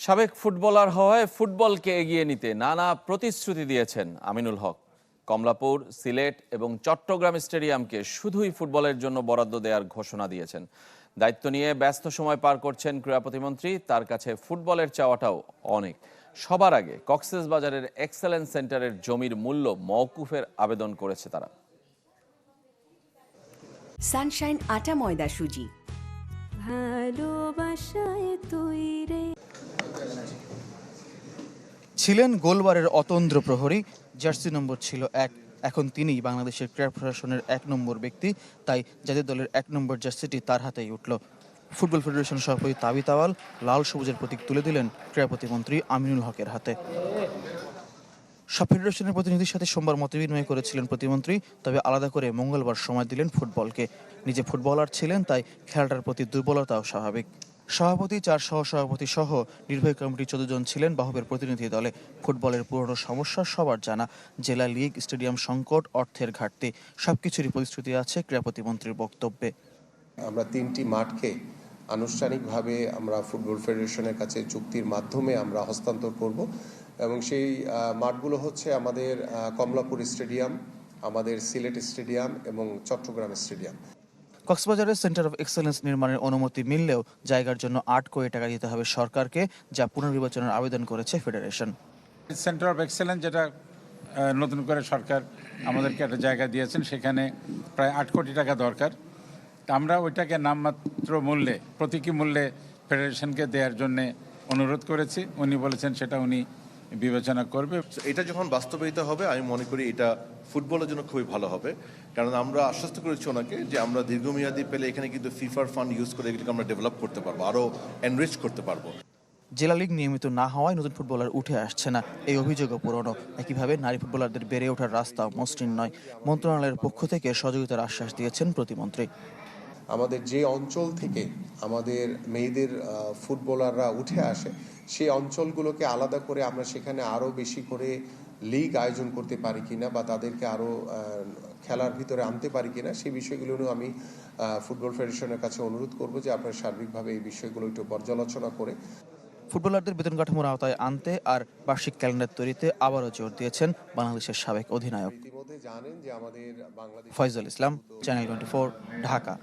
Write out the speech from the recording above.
সাবেক ফুটবলার হওয়ায় ফুটবলকে এগিয়ে নিতে নানা প্রতিশ্রুতি দিয়েছেন আমিনুল হক। কমলাপুর, সিলেট এবং চট্টগ্রাম স্টেডিয়ামকে শুধুই ফুটবলের জন্য বরাদ্দ দেওয়ার ঘোষণা দিয়েছেন। দায়িত্ব নিয়ে ব্যস্ত সময় পার করছেন ক্রীড়া প্রতিমন্ত্রী। তার কাছে ফুটবলের চাওয়াটাও অনেক। সবার আগে কক্সবাজারের এক্সেলেন্স সেন্টারের জমির মূল্য মওকুফের আবেদন করেছে তারা। সানশাইন আটা ময়দা সুজি, ভালোবাসায় তৈরি। ছিলেন গোলবারের অতন্দ্র প্রহরী, জার্সি নম্বর ছিল 1। এখন তিনিই বাংলাদেশের ক্রীড়া প্রশাসনের 1 নম্বর ব্যক্তি। তাই জাতীয় দলের 1 নম্বর জার্সিটি তার হাতেই উঠল। ফুটবল ফেডারেশন সভাপতি তাবিথ আওয়াল লাল সবুজের প্রতীক তুলে দিলেন ক্রীড়া প্রতিমন্ত্রী আমিনুল হকের হাতে। সব ফেডারেশনের প্রতিনিধির সাথে সোমবার মতবিনিময় করেছিলেন প্রতিমন্ত্রী, তবে আলাদা করে মঙ্গলবার সময় দিলেন ফুটবলকে। নিজে ফুটবলার ছিলেন, তাই খেলাটার প্রতি দুর্বলতাও স্বাভাবিক। সভাপতি, 4 সহসভাপতি সহ নির্বাহী কমিটির 14 জন ছিলেন বাহবের প্রতিনিধি দলে। ফুটবলের পুরনো সমস্যা সবার জানা, জেলা লীগ, স্টেডিয়াম সংকট, অর্থের ঘাটতি, সবকিছুরই প্রতিশ্রুতি আছে ক্রীড়া প্রতিমন্ত্রীর বক্তব্যে। আমরা 3টি মাঠকে আনুষ্ঠানিকভাবে আমরা ফুটবল ফেডারেশনের কাছে চুক্তির মাধ্যমে আমরা হস্তান্তর করব এবং সেই মাঠগুলো হচ্ছে আমাদের কমলাপুর স্টেডিয়াম, আমাদের সিলেট স্টেডিয়াম এবং চট্টগ্রাম স্টেডিয়াম। কক্সবাজারের সেন্টার অফ এক্সেলেন্স নির্মাণের অনুমতি মিললেও জায়গার জন্য 8 কোটি টাকা দিতে হবে সরকারকে, যা পুনর্বিবেচনার আবেদন করেছে ফেডারেশন। সেন্টার অফ এক্সেলেন্স যেটা নতুন করে সরকার আমাদেরকে একটা জায়গা দিয়েছেন, সেখানে প্রায় 8 কোটি টাকা দরকার। আমরা ওইটাকে নামমাত্র মূল্যে, প্রতীকী মূল্যে ফেডারেশনকে দেওয়ার জন্য অনুরোধ করেছি। উনি বলেছেন সেটা উনি বিবেচনা করবে। এটা যখন বাস্তবায়িত হবে, আমি মনে করি এটা ফুটবলের জন্য খুবই ভালো হবে, কারণ আমরা আশ্বস্ত করেছি ওনাকে যে আমরা দীর্ঘমেয়াদী পেলে এখানে কিন্তু ফিফার ফান্ড ইউজ করে এগুলোকে আমরা ডেভেলপ করতে পারবো, আরও এনরিচ করতে পারবো। জেলা লীগ নিয়মিত না হওয়ায় নতুন ফুটবলার উঠে আসছে না, এই অভিযোগও পুরনো। একইভাবে নারী ফুটবলারদের বেড়ে ওঠার রাস্তাও মসৃণ নয়। মন্ত্রণালয়ের পক্ষ থেকে সহযোগিতার আশ্বাস দিয়েছেন প্রতিমন্ত্রী। আমাদের যে অঞ্চল থেকে আমাদের মেয়েদের ফুটবলাররা উঠে আসে, সেই অঞ্চলগুলোকে আলাদা করে আমরা সেখানে আরও বেশি করে লিগ আয়োজন করতে পারি কিনা বা তাদেরকে আরও খেলার ভিতরে আনতে পারি কিনা, সেই বিষয়গুলো নিয়েও আমি ফুটবল ফেডারেশনের কাছে অনুরোধ করব যে আপনারা সার্বিকভাবে এই বিষয়গুলো একটু পর্যালোচনা করে ফুটবলারদের বেতন কাঠামোর আওতায় আনতে আর বার্ষিক ক্যালেন্ডার তৈরিতে আবারও জোর দিয়েছেন বাংলাদেশের সাবেক অধিনায়ক। ইতিমধ্যে জানেন যে আমাদের বাংলাদেশ। ফয়জুল ইসলাম, চ্যানেল 24, ঢাকা।